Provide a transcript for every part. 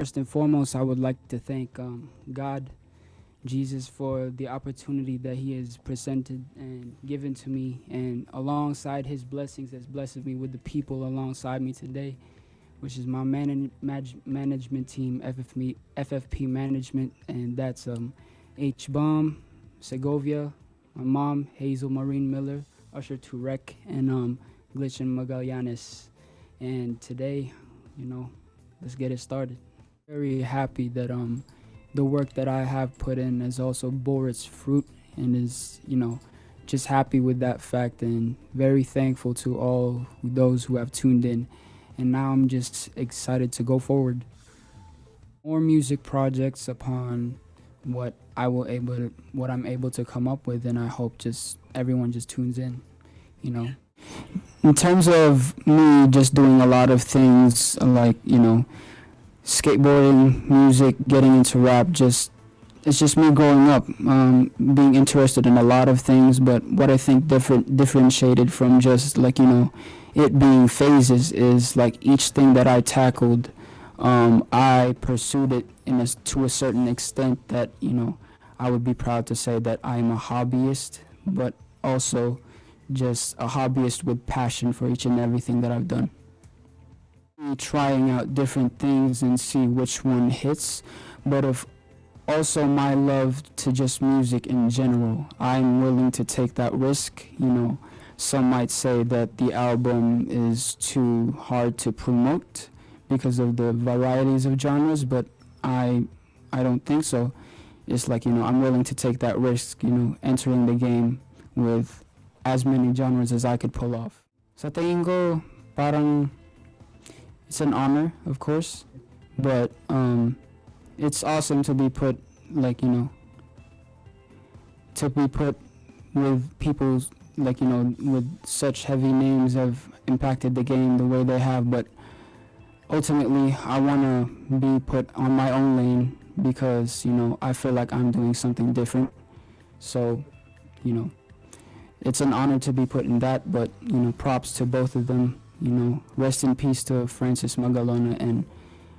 First and foremost, I would like to thank God, Jesus, for the opportunity that He has presented and given to me, and alongside His blessings, has blessed me with the people alongside me today, which is my management team, FFP Management, and that's H. Baum, Segovia, my mom, Hazel Maureen Miller, Usher Turek, and Glitch and Magallanes. And today, let's get it started. Very happy that the work that I have put in has also bore its fruit, and is just happy with that fact, and very thankful to all those who have tuned in. And now I'm just excited to go forward. More music projects upon what I'm able to come up with, and I hope just everyone just tunes in. In terms of me just doing a lot of things like skateboarding, music, getting into rap, it's just me growing up, being interested in a lot of things. But what I think differentiated from just it being phases is like each thing that I tackled, I pursued it to a certain extent that I would be proud to say that I am a hobbyist, but also just a hobbyist with passion for each and everything that I've done. Trying out different things and see which one hits, but of also my love to just music in general, I'm willing to take that risk. Some might say that the album is too hard to promote because of the varieties of genres, but I don't think so. It's I'm willing to take that risk, entering the game with as many genres as I could pull off. Sa tingin ko, parang it's an honor, of course, but it's awesome to be put with people with such heavy names have impacted the game the way they have. But ultimately, I want to be put on my own lane because I feel like I'm doing something different. So it's an honor to be put in that. But props to both of them. Rest in peace to Francis Magalona, and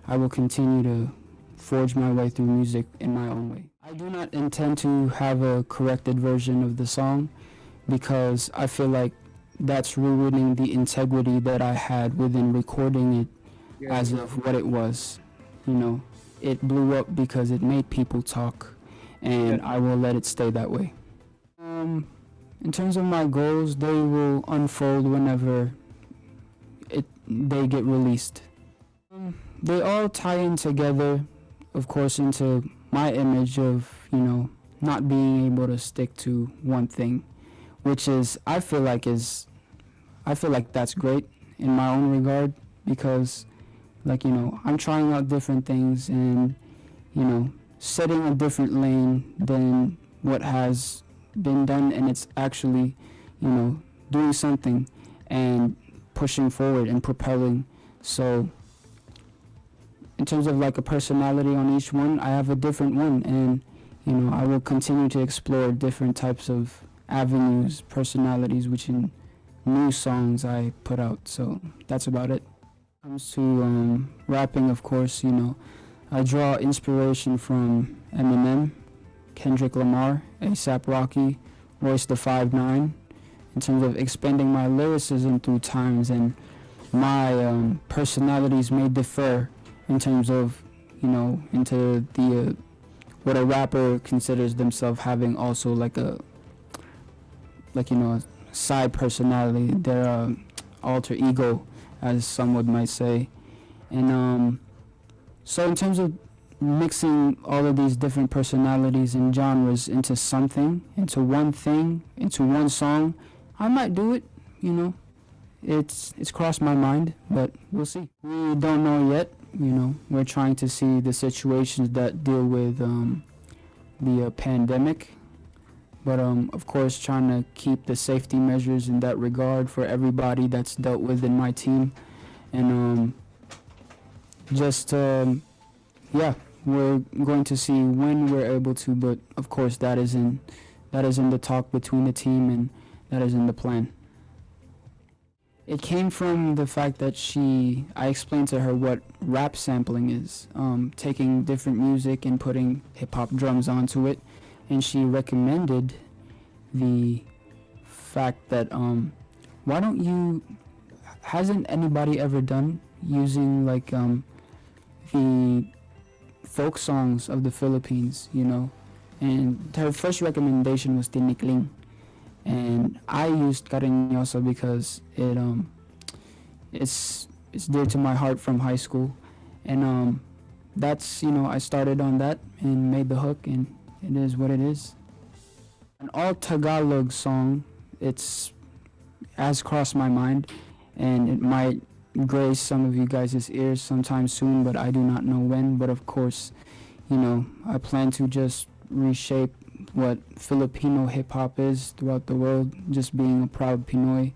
I will continue to forge my way through music in my own way. I do not intend to have a corrected version of the song because I feel like that's ruining the integrity that I had within recording it as of what it was. It blew up because it made people talk, and I will let it stay that way. In terms of my goals, they will unfold whenever they get released. They all tie in together, of course, into my image of not being able to stick to one thing, which is I feel like that's great in my own regard, because I'm trying out different things and setting a different lane than what has been done, and it's actually doing something and pushing forward and propelling. So in terms of a personality on each one, I have a different one, and I will continue to explore different types of avenues, personalities, which in new songs I put out. So that's about it. When it comes to rapping, of course, I draw inspiration from Eminem, Kendrick Lamar, A$AP Rocky, Royce the 5'9", in terms of expanding my lyricism through times, and my personalities may differ in terms of into the what a rapper considers themselves having, also a side personality, their alter ego, as some might say. And so in terms of mixing all of these different personalities and genres into something, into one thing, into one song, I might do it. It's crossed my mind, but we'll see. We don't know yet. We're trying to see the situations that deal with the pandemic, but of course trying to keep the safety measures in that regard for everybody that's dealt with in my team. And we're going to see when we're able to, but of course that is in the talk between the team, and that is in the plan. It came from the fact that I explained to her what rap sampling is, taking different music and putting hip hop drums onto it, and she recommended the fact that why don't you, hasn't anybody ever done using like the folk songs of the Philippines, you know? And her first recommendation was Tinikling, and I used Cariñoso because it's dear to my heart from high school, and that's, you know, I started on that and made the hook, and it is what it is. An all Tagalog song, it's has crossed my mind, and it might grace some of you guys' ears sometime soon, but I do not know when. But of course, you know, I plan to just reshape what Filipino hip-hop is throughout the world, just being a proud Pinoy,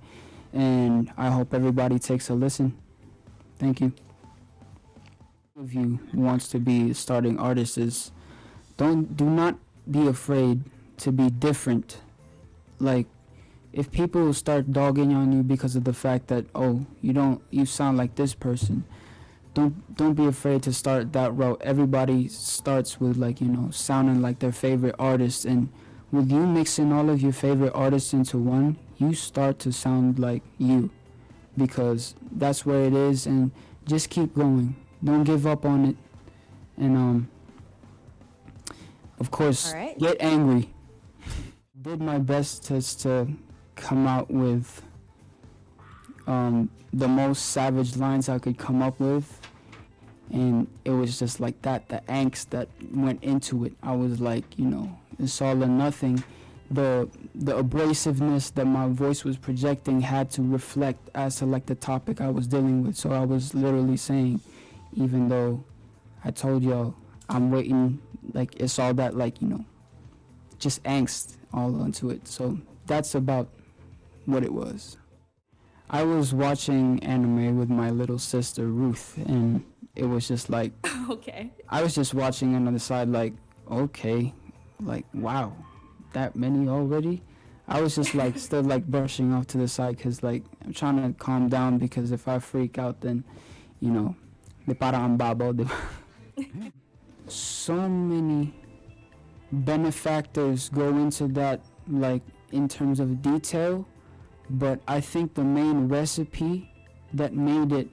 and I hope everybody takes a listen. Thank you. If you wants to be a starting artist is, do not be afraid to be different. Like, if people start dogging on you because of the fact that, oh, you sound like this person, don't be afraid to start that route. Everybody starts with, like, you know, sounding like their favorite artist, and with you mixing all of your favorite artists into one, you start to sound like you, because that's where it is. And just keep going, don't give up on it, and of course, Alright. get angry. Did my best just to come out with the most savage lines I could come up with, and it was just like that, the angst that went into it. I was like, you know, it's all or nothing. The abrasiveness that my voice was projecting had to reflect as to like the topic I was dealing with. So I was literally saying, even though I told y'all I'm waiting, like, it's all that, like, you know, just angst all onto it. So that's about what it was. I was watching anime with my little sister Ruth, and it was just like, Okay. I was just watching on the side, like, okay, like, wow, that many already. I was just like still like brushing off to the side, because like I'm trying to calm down, because if I freak out, then, you know, di parang ang babaw, di ba? So many benefactors go into that, like, in terms of detail, but I think the main recipe that made it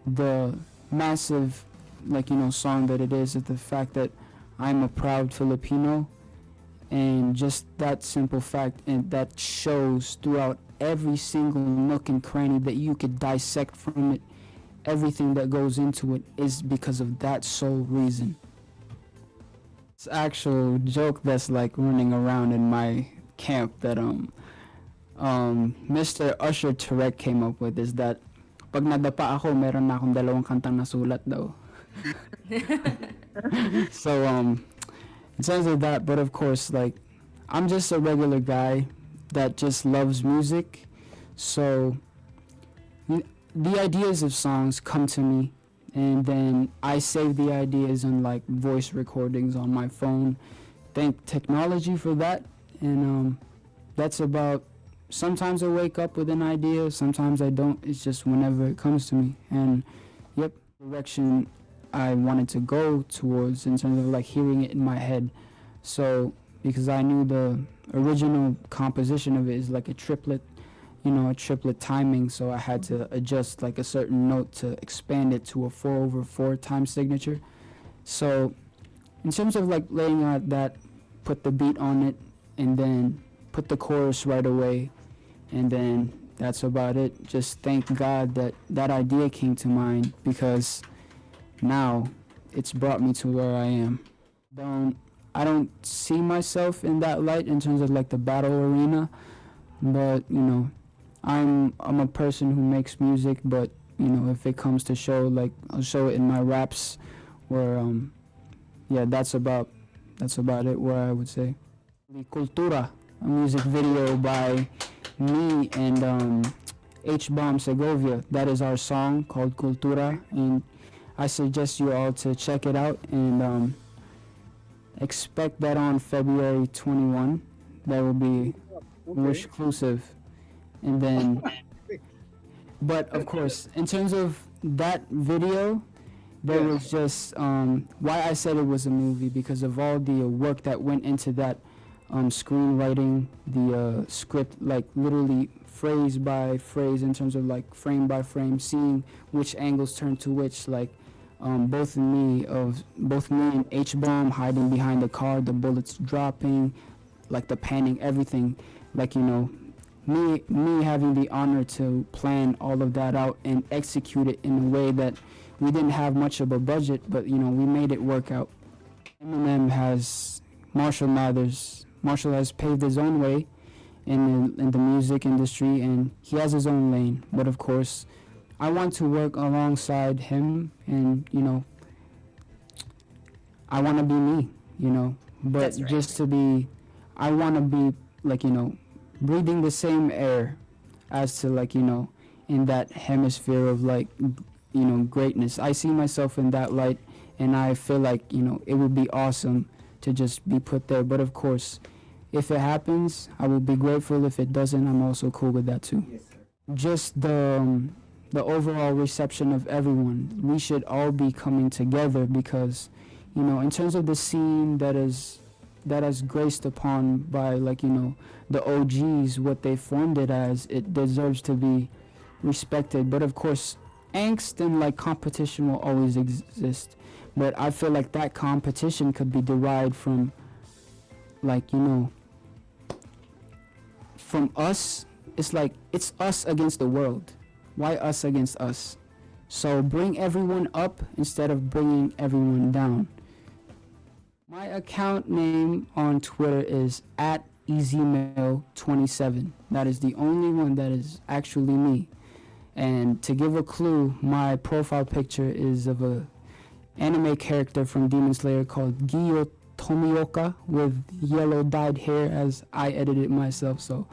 the massive, like, you know, song that it is the fact that I'm a proud Filipino, and just that simple fact, and that shows throughout every single nook and cranny that you could dissect from it. Everything that goes into it is because of that sole reason. It's actual joke that's like running around in my camp that Mr. Usher Turek came up with, is that pag nadapa ako, meron na akong dalawang kantang nasulat daw. So in terms of that, but of course, like, I'm just a regular guy that just loves music, so the ideas of songs come to me, and then I save the ideas on like voice recordings on my phone. Thank technology for that, and that's about. Sometimes I wake up with an idea, sometimes I don't. It's just whenever it comes to me, and yep, direction I wanted to go towards in terms of like hearing it in my head. So because I knew the original composition of it is like a triplet, you know, a triplet timing, so I had to adjust like a certain note to expand it to a 4/4 time signature. So in terms of like laying out that, put the beat on it, and then put the chorus right away, and then that's about it. Just thank God that that idea came to mind, because now it's brought me to where I am. I don't see myself in that light in terms of like the battle arena, but you know, I'm a person who makes music, but you know, if it comes to show, like, I'll show it in my raps, where yeah, that's about it, where I would say. The Kultura, a music video by me and H-Bomb Segovia. That is our song called Kultura, and I suggest you all to check it out, and expect that on February 21. That will be exclusive. And then But of course, in terms of that video, there Yeah. was just why I said it was a movie because of all the work that went into that screenwriting, the script, like literally phrase by phrase in terms of like frame by frame, seeing which angles turn to which, like both me and H-bomb hiding behind the car, the bullets dropping, like the panning, everything, like me having the honor to plan all of that out and execute it in a way that we didn't have much of a budget, but we made it work out. Eminem has Marshall Mathers. Marshall has paved his own way in the music industry, and he has his own lane. But of course, I want to work alongside him, and I want to be me, But That's right. just to be, I want to be like breathing the same air as to like in that hemisphere of like greatness. I see myself in that light, and I feel like it would be awesome to just be put there. But of course, if it happens, I will be grateful. If it doesn't, I'm also cool with that too. Yes, sir. Just the overall reception of everyone. We should all be coming together because in terms of the scene that is graced upon by like the OGs, what they formed it as, it deserves to be respected. But of course, angst and like competition will always exist, but I feel like that competition could be derived from like from us. It's like it's us against the world. Why us against us? So bring everyone up instead of bringing everyone down. My account name on Twitter is @EasyMail27. That is the only one that is actually me. And to give a clue, my profile picture is of a anime character from Demon Slayer called Giyo Tomioka with yellow dyed hair, as I edited myself. So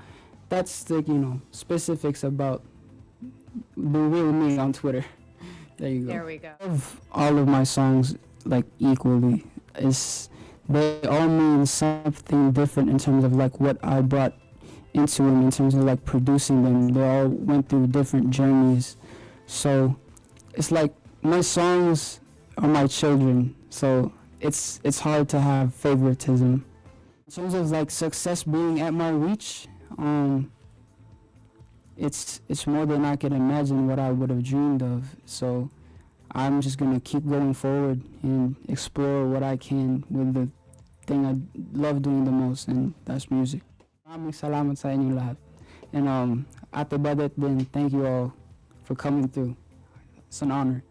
that's the specifics about the real me on Twitter. There you go. There we go. Of all of my songs like equally. They all mean something different in terms of like what I brought into them, in terms of like producing them. They all went through different journeys. So it's like my songs are my children. So it's hard to have favoritism. In terms of like success being at my reach, it's more than I can imagine what I would have dreamed of. So I'm just gonna keep going forward and explore what I can with the thing I love doing the most, and that's music. Maraming salamat sa inyo lahat. And Ate Badet din, thank you all for coming through. It's an honor.